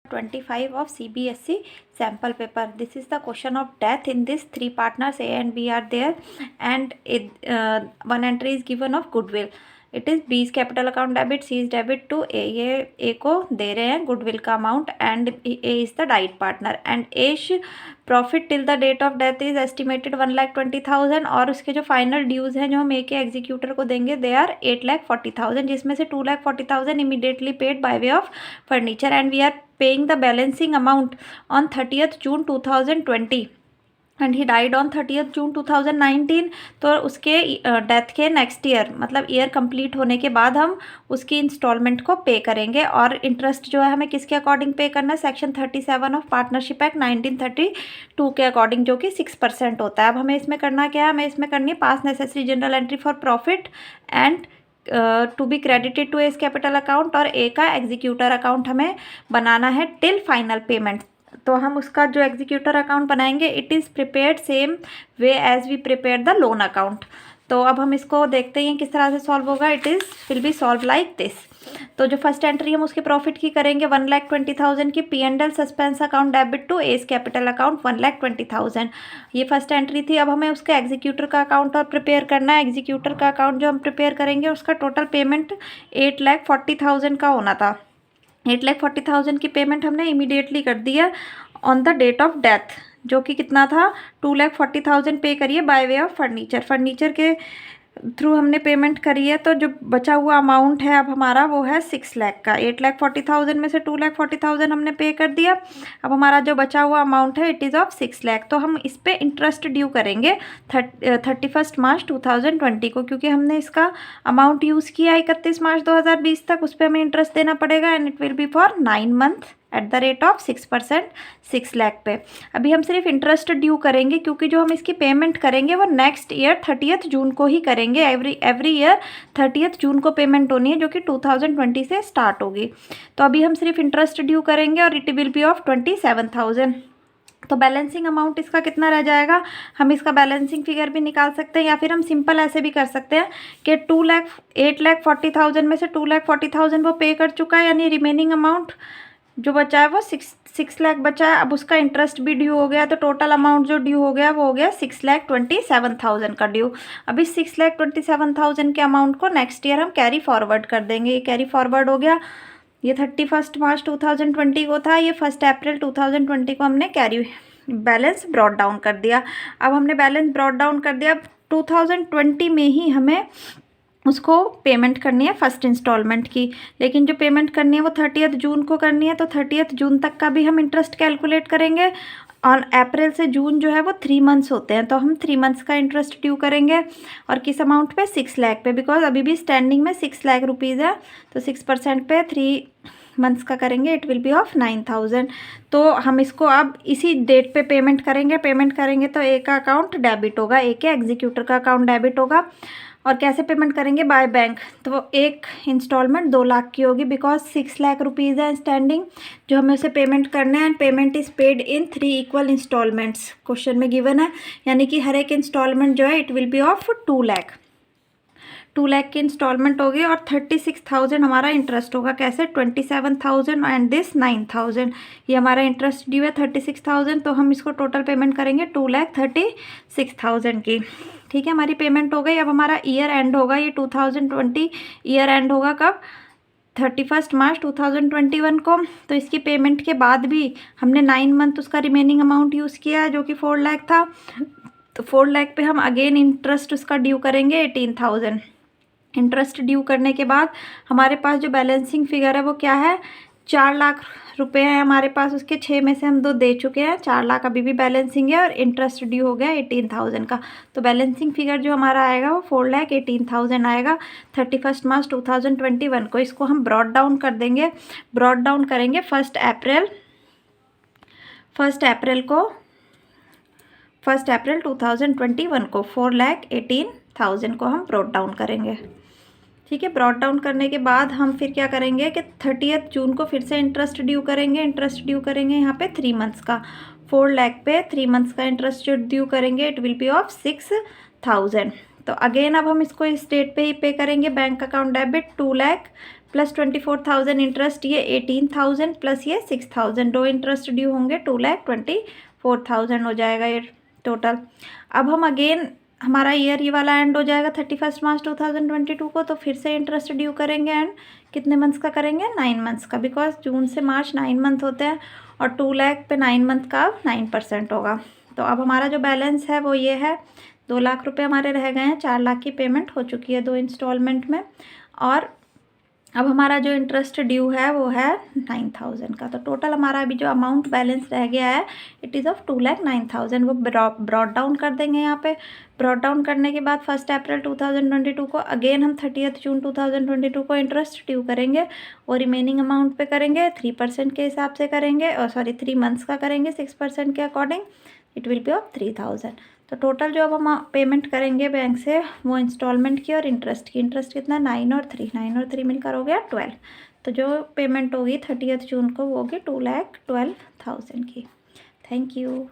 25 of CBSE sample paper. This is the question of death. In this, three partners A and B are there, and one entry is given of goodwill. It is B capital account debit, C is debit to A. ये A को दे रहे हैं goodwill का amount, and A is the died partner, and A's profit till the date of death is estimated 1,20,000, और उसके जो final ड्यूज़ हैं जो हम ए के एग्जीक्यूटर को देंगे दे आर 8,40,000, जिसमें से 2,40,000 immediately paid by way of furniture, and we are paying the balancing amount on 30th June 2020 and he died on 30th June 2019. तो उसके डेथ के नेक्स्ट ईयर, मतलब ईयर कंप्लीट होने के बाद हम उसकी इंस्टॉलमेंट को पे करेंगे. और इंटरेस्ट जो है हमें किसके अकॉर्डिंग पे करना है, सेक्शन 37 ऑफ पार्टनरशिप एक्ट 1932 के अकॉर्डिंग, जो कि 6% होता है. अब हमें इसमें करना क्या है, हमें इसमें करनी है pass necessary journal entry for profit and to be credited to S capital account, और ए का एग्जीक्यूटर अकाउंट हमें बनाना है टिल फाइनल पेमेंट. तो हम उसका जो एग्जीक्यूटर अकाउंट बनाएंगे it is prepared same way as we prepare the loan account. तो अब हम इसको देखते हैं किस तरह से सॉल्व होगा. It is will be solve like this. तो जो फर्स्ट एंट्री हम उसके प्रॉफिट की करेंगे 1,20,000 की, P&L suspense account debit to S capital account 1,20,000. ये फर्स्ट एंट्री थी. अब हमें उसका एग्जीक्यूटर का अकाउंट और प्रिपेयर करना है. एग्जीक्यूटर का अकाउंट जो हम प्रिपेयर करेंगे उसका टोटल पेमेंट 8,40,000 का होना था. 8,40,000 की पेमेंट हमने इमीडिएटली कर दी है on the date of death, जो कि कितना था 2,40,000 पे करिए by way of furniture. Furniture के थ्रू हमने पेमेंट करी है. तो जो बचा हुआ अमाउंट है अब हमारा वो है 6 लाख का. 8,40,000 में से 2,40,000 हमने पे कर दिया. अब हमारा जो बचा हुआ अमाउंट है इट इज़ ऑफ 6 लाख. तो हम इस पर इंटरेस्ट ड्यू करेंगे 31 मार्च 2020 को, क्योंकि हमने इसका अमाउंट यूज़ किया 31 मार्च 2020 तक. उस पर हमें इंटरेस्ट देना पड़ेगा, and it will B for 9 month at the rate of 6%, 6 lakh पे. अभी हम सिर्फ इंटरेस्ट ड्यू करेंगे, क्योंकि जो हम इसकी पेमेंट करेंगे वो नेक्स्ट ईयर 30th जून को ही करेंगे. एवरी ईयर 30th जून को पेमेंट होनी है, जो कि 2020 से स्टार्ट होगी. तो अभी हम सिर्फ इंटरेस्ट ड्यू करेंगे और इट विल बी ऑफ 27,000. तो बैलेंसिंग अमाउंट इसका कितना रह जाएगा, हम इसका बैलेंसिंग फिगर भी निकाल सकते हैं, या फिर हम सिंपल ऐसे भी कर सकते हैं कि 8,40,000 में से 2,40,000 वो पे कर चुका है, यानी रिमेनिंग अमाउंट जो बचा है वो 6 लाख बचा है. अब उसका इंटरेस्ट भी ड्यू हो गया, तो टोटल अमाउंट जो ड्यू हो गया वो हो गया 6,27,000 का ड्यू. अभी 6,27,000 के अमाउंट को नेक्स्ट ईयर हम कैरी फॉरवर्ड कर देंगे. ये कैरी फॉरवर्ड हो गया. ये 31 मार्च 2020 को था, ये 1 अप्रैल 2020 को हमने कैरी बैलेंस ब्रॉट डाउन कर दिया. अब हमने बैलेंस ब्रॉट डाउन कर दिया. 2020 में ही हमें उसको पेमेंट करनी है फर्स्ट इंस्टॉलमेंट की, लेकिन जो पेमेंट करनी है वो 30th जून को करनी है. तो 30th जून तक का भी हम इंटरेस्ट कैलकुलेट करेंगे. और अप्रैल से जून जो है वो 3 मंथ्स होते हैं, तो हम 3 मंथ्स का इंटरेस्ट ड्यू करेंगे. और किस अमाउंट पे, 6 लाख पे, बिकॉज अभी भी स्टैंडिंग में 6 लाख रुपीज़ है. तो 6% पे 3 मंथ्स का करेंगे, इट विल बी ऑफ 9,000. तो हम इसको अब इसी डेट पे पेमेंट करेंगे तो ए का अकाउंट डेबिट होगा, ए के एग्जीक्यूटर का अकाउंट डेबिट होगा. और कैसे पेमेंट करेंगे, बाय बैंक. तो एक इंस्टॉलमेंट 2 लाख की होगी, बिकॉज 6 लाख रुपीज़ है स्टैंडिंग जो हमें उसे पेमेंट करना है, and payment is paid in 3 equal installments question में गिवन है. यानी कि हर एक इंस्टॉलमेंट जो है it will be of 2 lakh. 2 lakh की इंस्टॉलमेंट होगी, और 36,000 हमारा इंटरेस्ट होगा. कैसे, 27,000 एंड दिस 9,000. ये हमारा इंटरेस्ट ड्यू है 36,000. तो हम इसको टोटल पेमेंट करेंगे 2,36,000 की. ठीक है, हमारी पेमेंट हो गई. अब हमारा ईयर एंड होगा, ये 2020 ईयर एंड होगा कब, 31 मार्च 2021 को. तो इसकी पेमेंट के बाद भी हमने 9 मंथ उसका रिमेनिंग अमाउंट यूज़ किया है, जो कि 4 लाख था. तो 4 लाख पे हम अगेन इंटरेस्ट उसका ड्यू करेंगे 18,000. इंटरेस्ट ड्यू करने के बाद हमारे पास जो बैलेंसिंग फिगर है वो क्या है, 4 लाख रुपए हैं हमारे पास. उसके 6 में से हम 2 दे चुके हैं, 4 लाख अभी भी बैलेंसिंग है, और इंटरेस्ट ड्यू हो गया 18,000 का. तो बैलेंसिंग फिगर जो हमारा आएगा वो 4,18,000 आएगा 31 मार्च 2021 को. इसको हम ब्रॉट डाउन कर देंगे. ब्रॉट डाउन करेंगे 1 अप्रैल 2021 को 4,18,000 को हम ब्रॉट डाउन करेंगे. ठीक है, ब्रॉट डाउन करने के बाद हम फिर क्या करेंगे कि 30th जून को फिर से इंटरेस्ट ड्यू करेंगे. यहाँ पे 3 मंथ्स का. 4 लाख पे 3 मंथ्स का इंटरेस्ट ड्यू करेंगे, इट विल बी ऑफ 6,000. तो अगेन अब हम इसको इस डेट पे ही पे करेंगे. Bank account debit 2 lakh plus 24,000 interest, ये 18,000 प्लस ये 6,000, दो इंटरेस्ट ड्यू होंगे, 2,24,000 हो जाएगा ये टोटल। अब हम अगेन हमारा ईयर ये वाला एंड हो जाएगा 31 मार्च 2022 को, तो फिर से इंटरेस्ट ड्यू करेंगे एंड कितने मंथ्स का करेंगे, 9 मंथ्स का, बिकॉज जून से मार्च 9 मंथ होते हैं और 2 लाख पे 9 मंथ का 9% होगा। तो अब हमारा जो बैलेंस है वो ये है, 2 लाख रुपए हमारे रह गए हैं, 4 लाख की पेमेंट हो चुकी है 2 इंस्टॉलमेंट में, और अब हमारा जो इंटरेस्ट ड्यू है वो है 9,000 का। तो टोटल हमारा अभी जो अमाउंट बैलेंस रह गया है इट इज़ ऑफ 2,09,000, वो ब्रॉड डाउन कर देंगे यहाँ पे। ब्रॉड डाउन करने के बाद 1 अप्रैल 2022 को अगेन हम 30 जून 2022 को इंटरेस्ट ड्यू करेंगे, और रिमेनिंग अमाउंट पे करेंगे 3% के हिसाब से करेंगे, और सॉरी 3 मंथ्स का करेंगे 6% के according, it will be of 3,000। तो टोटल जो अब हम पेमेंट करेंगे बैंक से वो इंस्टॉलमेंट की और इंटरेस्ट की, इंटरेस्ट कितना 9 और 3 मिलकर हो गया 12। तो जो पेमेंट होगी 30 जून को वो होगी 2,12,000 की। Thank you.